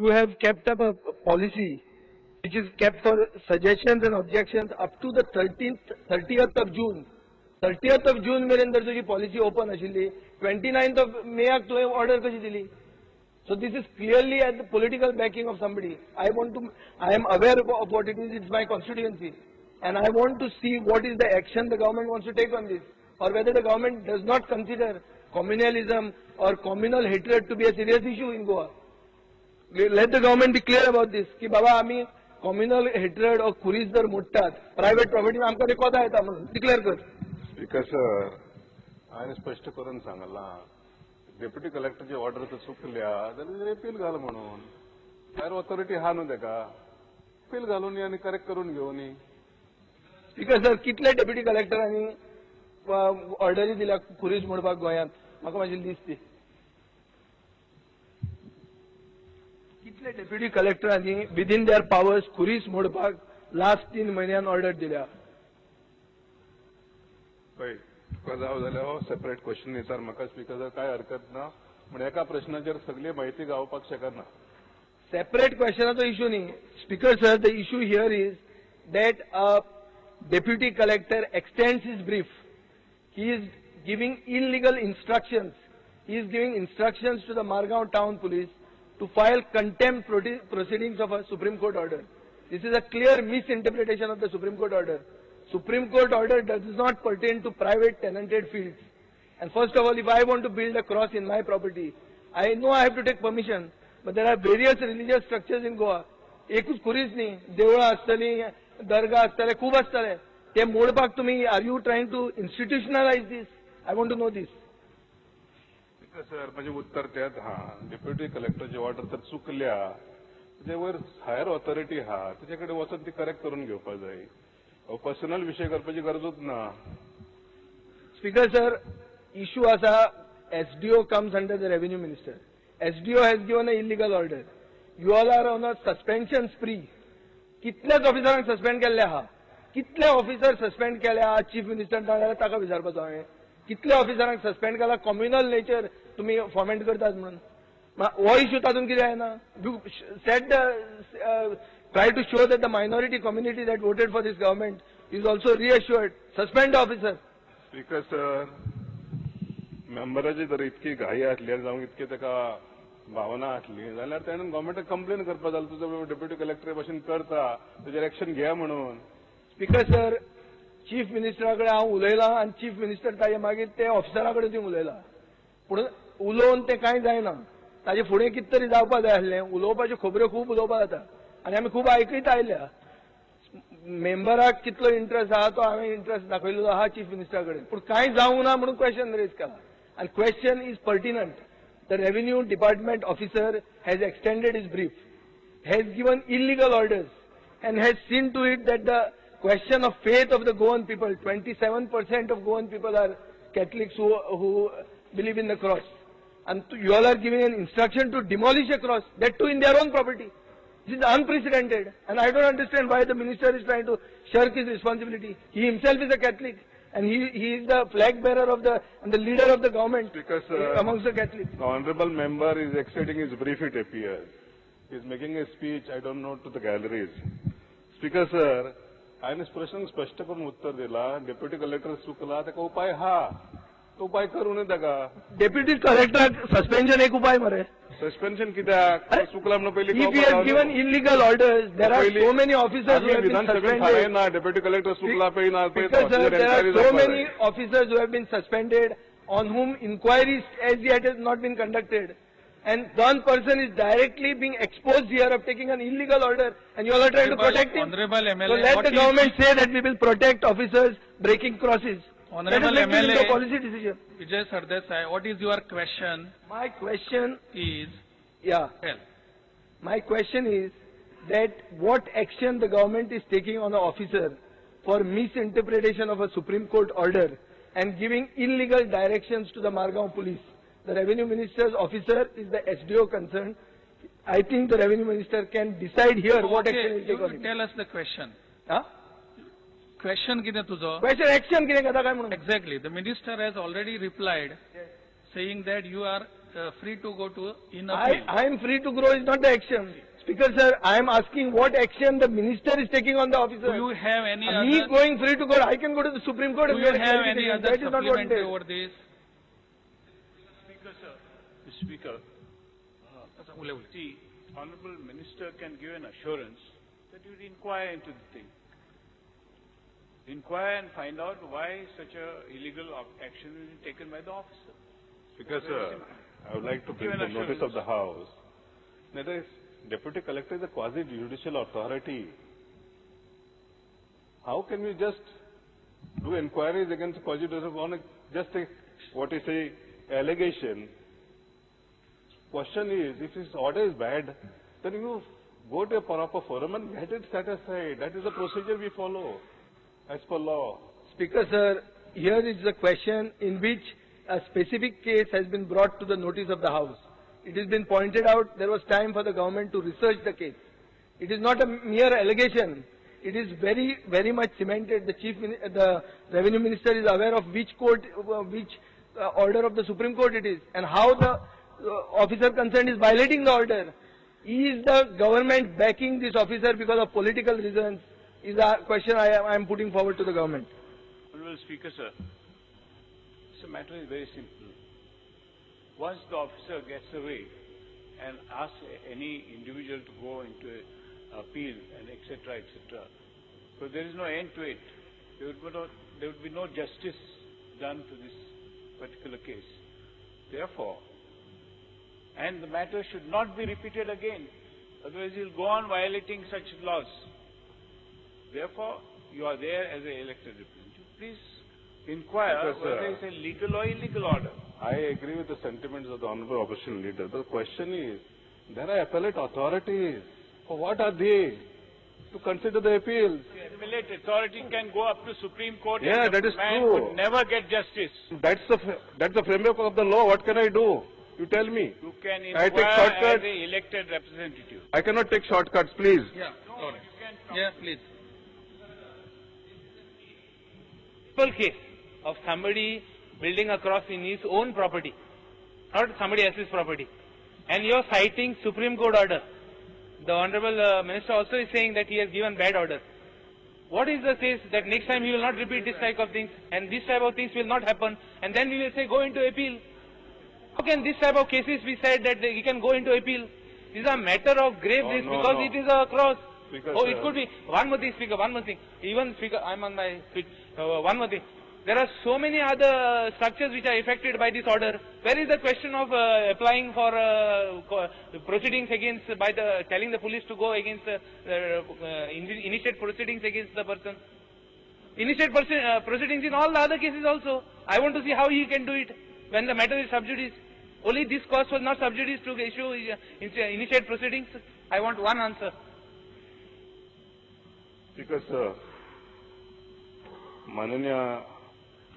you have kept up a policy which is kept for suggestions and objections up to the 30th of June. 30th of June मेरेन तर तुझी policy open आशिल्ली. 29th of May तुवें order कशी दिली? So this is clearly at the political backing of somebody. I am aware of what it is. It's my constituency, and I want to see what is the action the government wants to take on this, or whether the government does not consider communalism or communal hatred to be a serious issue in Goa. Let the government be clear about this. कि बाबा आम्ही communal hatred or खुरीस जर मोडटात, private property आमकां ते कोदा येता म्हणून declare कर. Because sir, हांवें स्पश्ट करून सांगलां. डेप्युटी कलेक्टरची ऑर्डर तर चुकल्या जाल्यार अपील घाल म्हणून. हायर ऑथॉरिटी हा न्हू तेका. अपील घालून आनी करेक्ट करून घेवन. स्पीकर सर, कितले डेप्युटी कलेक्टरांनी ऑर्डरी दिल्या खुरीस मोडपाक गोंयांत? म्हाका मातशी लिस्ट दी. कितले डेप्युटी कलेक्टरांनी विदिन देअर पावर्स खुरीस मोडपाक लास्ट 3 म्हयन्यान ऑर्डर दिल्या? पळय, तुका जाव जाल्यार हो सेपरेट क्वेश्चन विचार म्हाका. स्पीकर सर, काय हरकत ना. पूण एका प्रश्नाचेर सगळी म्हायती गावपाक शकना. सेपरेट क्वेश्चनाचो इश्यू न्ही. Speaker sir, the issue here is that a deputy collector extends his brief. He is giving illegal instructions. He is giving instructions to the Margao town police to file contempt proceedings of a Supreme Court order. This is a clear misinterpretation of the Supreme Court order. Supreme Court order does not pertain to private tenanted fields. And first of all, if I want to build a cross in my property, I know I have to take permission. But there are various religious structures in Goa. एकूच खुरीच न्ही, देवळां आसतली, दर्गा आसतले, खूब आसतले. ते मोडपाक तुमी, are you trying to institutionalize this? I want to know this. Sir, म्हणजे उत्तर त्यात हा. डेप्युटी कलेक्टरची ऑर्डर तर चुकल्या, त्याच्या वयर हायर ऑथॉरिटी हा, त्याच्याकडे वचून ती करेक्ट करून घेवपाक जाय. पर्सनल विषय करपाची गरजूच ना. स्पीकर सर, इश्यू आसा, SDO comes under the revenue minister. SDO has given an illegal order. You all are on a suspension spree. कितलेच ऑफिसरांक सस्पेंड केल्ले आहा. कितले ऑफिसर सस्पेंड केले आहा चीफ मिनिस्टर जाल्यार ताका विचारपाचो हांवें. कितले ऑफिसरांक सस्पेंड केला कम्युनल नेचर तुमी फॉर्मेट करतात म्हणून. हो इश्यू तातूंत कितें आयना? You said try to show that the minority community that voted for this government is also reassured. Suspend the officer. Speaker sir, मेंबराची जर इतकी घाई आसली जावं इतके ताका भावना आसली जाल्यार ताणें गव्हर्मेंटाक कंप्लेन करपाक जाय. तुजो डेप्युटी कलेक्टर भशेन करता, तेजेर एक्शन घ्या म्हणून. स्पीकर सर, चीफ मिनिस्टरा कडेन हांव उलयलां आनी चीफ मिनिस्टर ताजे मागीर ते ऑफिसरा कडेन थंय उलयला. पूण उलोवन तें कांय जायना. ताजे फुडें कितें तरी जावपाक जाय आसलें. उलोवपाच्यो खबऱ्यो खूब उलोवपाक जाता आनी आमी खूब आयकयत आयल्या. मेंबराक कितलो इंट्रस्ट आहा तो हांवें इंट्रस्ट दाखयलेलो आहा चीफ मिनिस्टरा कडेन. पूण कांय जावंक ना म्हणून क्वेश्चन रेज केला. आनी question is pertinent. The revenue department officer has extended his brief, has given illegal orders, and has seen to it that the question of faith of the Goan people, 27% of Goan people are Catholics who believe in the cross. And you all are giving an instruction to demolish a cross, that too in their own property. This is unprecedented, and I don't understand why the minister is trying to shirk his responsibility. He himself is a Catholic, and he is the flag bearer of the leader of the government. Because amongst the Catholics. The honourable member is extending his brief, it appears. He is making a speech, I don't know, to the galleries. Speaker sir, हांवें प्रश्न स्पश्ट करून उत्तर दिला. Deputy collector चुकला, ताका उपाय हा. तो उपाय करू नये ताका. डेप्युटी कलेक्टर सस्पेन्शन एक उपाय मरे. सस्पेन्शन कित्याक? चुकला म्हणून पयलीं. If he has given illegal orders, there are so many officers who have been suspended. ना डेप्युटी कलेक्टर चुकला पळय ना. Because there are so many officers who have been suspended, on whom inquiries as yet has not been conducted, and one person is directly being exposed here of taking an illegal order, and you all are trying to protect him. So let the government say that we will protect officers breaking crosses. Honorable MLA, policy decision. Vijay Sardesai, what is your question? My question is, well, my question is that what action the government is taking on an officer for misinterpretation of a Supreme Court order and giving illegal directions to the Margao police. The revenue minister's officer is the SDO concerned. I think the revenue minister can decide here what action will take on it. Tell us the question. Huh? Question कितें तुजो? Question action कितें कथा काय म्हणून? Exactly. The minister has already replied, saying that you are free to go to in I appeal. am free to grow is not the action. Speaker sir, I am asking what action the minister is taking on the officer. Do you have any Me other? going free to go, I can go to the Supreme Court Do and you get a have any clarification. other That is not what it supplementary is. over this? Speaker, sir. Mr. Speaker, see, Honorable Minister can give an assurance that you will inquire into the thing. Inquire and find out why such a illegal action is taken by the officer. Because I would like to bring the notice of the House that is Deputy Collector is a quasi-judicial authority. How can we just do inquiries against quasi-judicial on just a, what is a allegation? Question is, if his order is bad, then you go to a proper forum and get it set aside. That is the procedure we follow as per law. Speaker sir, here is the question in which a specific case has been brought to the notice of the House. It has been pointed out there was time for the government to research the case. It is not a mere allegation. It is very, very much cemented. The Revenue Minister is aware of which court, order of the Supreme Court it is, and how the officer concerned is violating the order. Is the government backing this officer because of political reasons? Is a question I am putting forward to the government. Honorable Speaker, sir, the matter is very simple. Once the officer gets away and asks any individual to go into an appeal and etc., etc., so there is no end to it. There would be no justice done to this particular case. Therefore, and the matter should not be repeated again. Otherwise, he will go on violating such laws. Therefore, you are there as an elected representative. Please inquire whether it's a legal or illegal order. I agree with the sentiments of the Honorable Opposition Leader. The question is, there are appellate authorities. For what are they? To consider the appeals. The appellate authority can go up to Supreme Court. Yeah, and that the is man true. would never get justice. That's the framework of the law. What can I do? You tell me. You can I take inquire as shortcuts. an elected representative. I cannot take shortcuts, please. Yeah, sorry. Yeah, please. Simple case of somebody building across in his own property, not somebody else's property, and you're citing Supreme Court order. The Honorable Minister also is saying that he has given bad order. What is the case that next time he will not repeat this type of things and this type of things will not happen, and then we will say go into appeal? How can this type of cases be said that he can go into appeal? These are matter of grave risk because it is a cross. Because, it could be. One more thing, Speaker, one more thing. Even, Speaker, I'm on my speech. One more thing. There are so many other structures which are affected by this order. Where is the question of applying for proceedings against, telling the police to go against, initiate proceedings against the person? Initiate proceedings in all the other cases also. I want to see how he can do it when the matter is sub judice. Only this cause was not sub judice to initiate proceedings. I want one answer. Because माननीय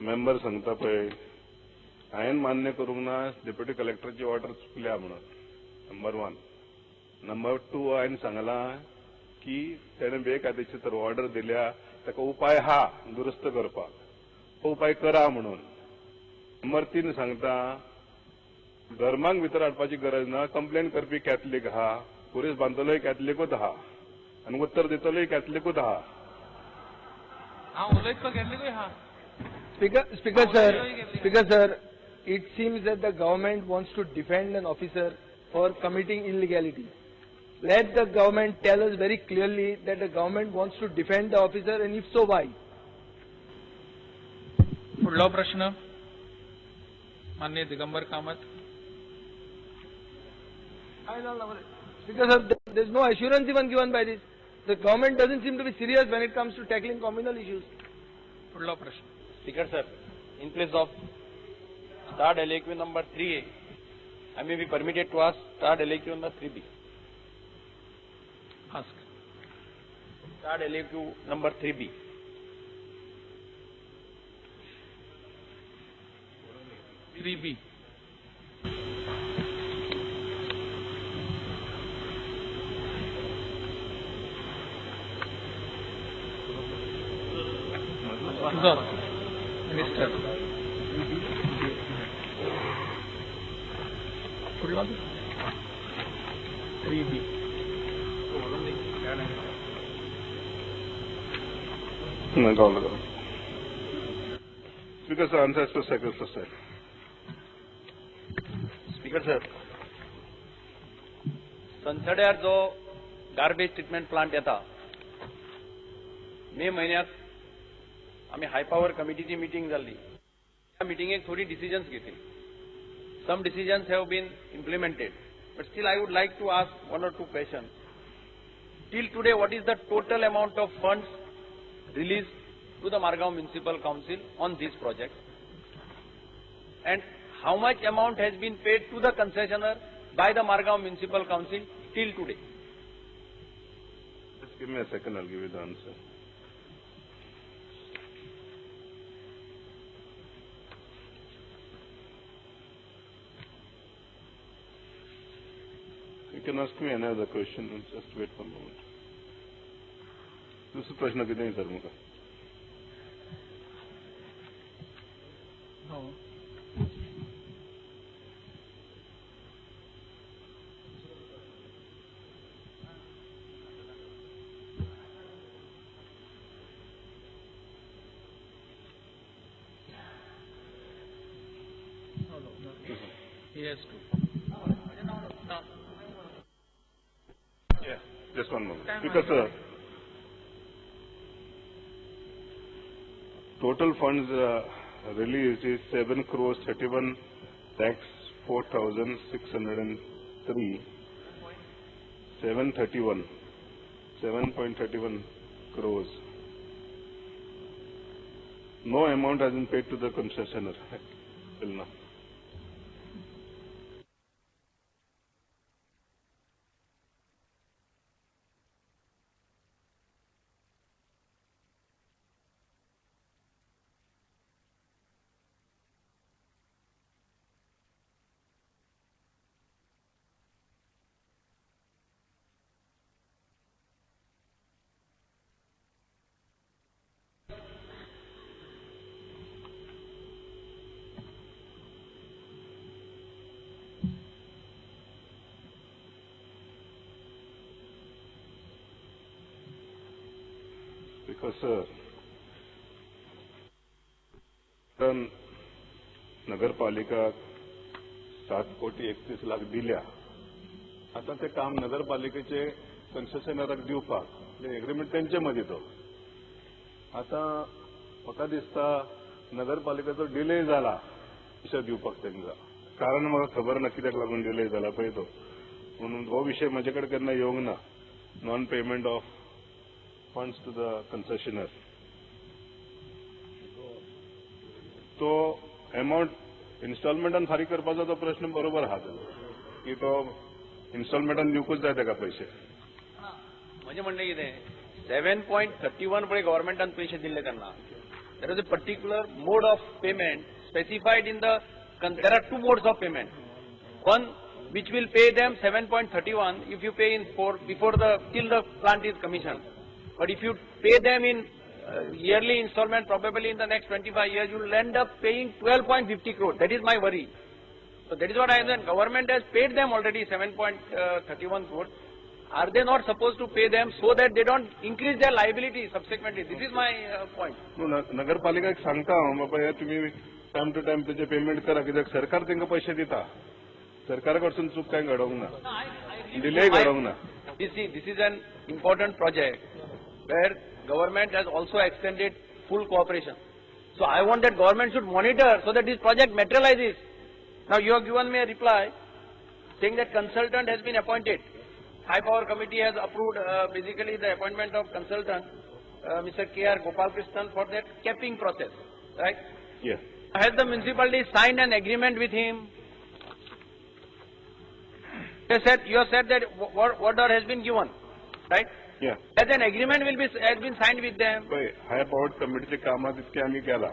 member सांगता पळय हांवें मान्य करूंक ना deputy कलेक्टरची order चुकल्या म्हणून number 1. Number 2 हांवें सांगलां की तेणें बेकायदेशीर ऑर्डर दिल्या ताका उपाय हा दुरुस्त करपाक तो उपाय करा म्हणून. नंबर 3 सांगता धर्मांक भितर हाडपाची गरज ना कंप्लेन करपी कॅथलीक आहा पुलीस बांदलोय कॅथलीकूच आहा आनी उत्तर दितलोय कॅथलीकूच आहा. Speaker sir, it seems that the government wants to defend an officer for committing illegality. Let the government tell us very clearly that the government wants to defend the officer, and if so, why? पुढला प्रश्न माननीय Digambar Kamat. Speaker sir, there is no assurance even given by this. The government doesn't seem to be serious when it comes to tackling communal issues. पुढला प्रश्न. Speaker sir, in place of starred LAQ number 3A, I may be permitted to ask starred LAQ number 3B. Ask. Starred LAQ number 3B. B. Minister. फुडलो 3B. No, go. Speaker, sir, answers to second sir. Speaker sir, संसड्यार जो garbage treatment plant येता मे महिन्यात आम्ही high power कमिटीची meeting झाली. त्या मीटिंगेक थोडी decisions घेतली. Some decisions have been implemented, but still I would like to ask one or two questions. Till today, what is the total amount of funds released to the Margao Municipal Council on this project? And how much amount has been paid to the concessionaire by the Margao Municipal Council till today? Just give me a second, I'll give you the answer. You can ask me another question, just wait for a moment. दूसरा प्रश्न किती आहे sir मुका? He has to. No. Yeah, just one moment. Because sir, total funds released is 7 crores 31 lakhs 4,603 7.31 crores. No amount has been paid to the concessionaire till now. Because sir, नगरपालिका 7,31 लाख दिल्या. आता ते काम नगरपालिकेचे कन्सेशनराक दिवपाक एग्रीमेंट तेंचे मध्ये तो. आता म्हाका दिसता नगरपालिकेचो डिले जाला पैसे दिवपाक तेंका. कारण म्हाका खबर ना कित्याक लागून डिले जाला पळय तो. म्हणून हो विषय म्हजे कडेन केन्ना येवंक ना. Non payment of funds to the concessionaire. तो अमाउंट इन्स्टॉलमेंटान फारीक करपाचो तो प्रश्न बरोबर आहा की तो इन्स्टॉलमेंटान दिवकूच जाय ताका पैसे. म्हणजे म्हणणें कितें 7.31 पळय गव्हर्नमेंटान पैसे दिल्ले तेन्ना there is a particular mode of payment specified in the there are two modes of payment. One which will pay them 7.31 if you pay in before till the plant is commissioned. But if you pay them in yearly installment, probably in the next 25 years, you will end up paying 12.50 crore. That is my worry. So that is what I said. Government has paid them already 7.31 crore. Are they not supposed to pay them so that they don't increase their liability subsequently? This is my point. नगरपालिका सांगता बाबा तुम्ही time to time त्याचे payment करा कित्याक सरकार तांकां पैसे दिता. सरकाराकडसून चूक काय घडोवंक ना. डिले घडोवंक ना. This is an important project where government has also extended full cooperation. So I want that government should monitor so that this project materializes. Now you have given me a reply saying that consultant has been appointed. High Power Committee has approved basically the appointment of consultant, Mr. K.R. Gopalkrishnan for that capping process, right? Yes. Has the municipality signed an agreement with him? You have said that order has been given, right? Yeah. As an agreement has been signed with them. High power कमिटीच्या कामात इतके आम्ही केला.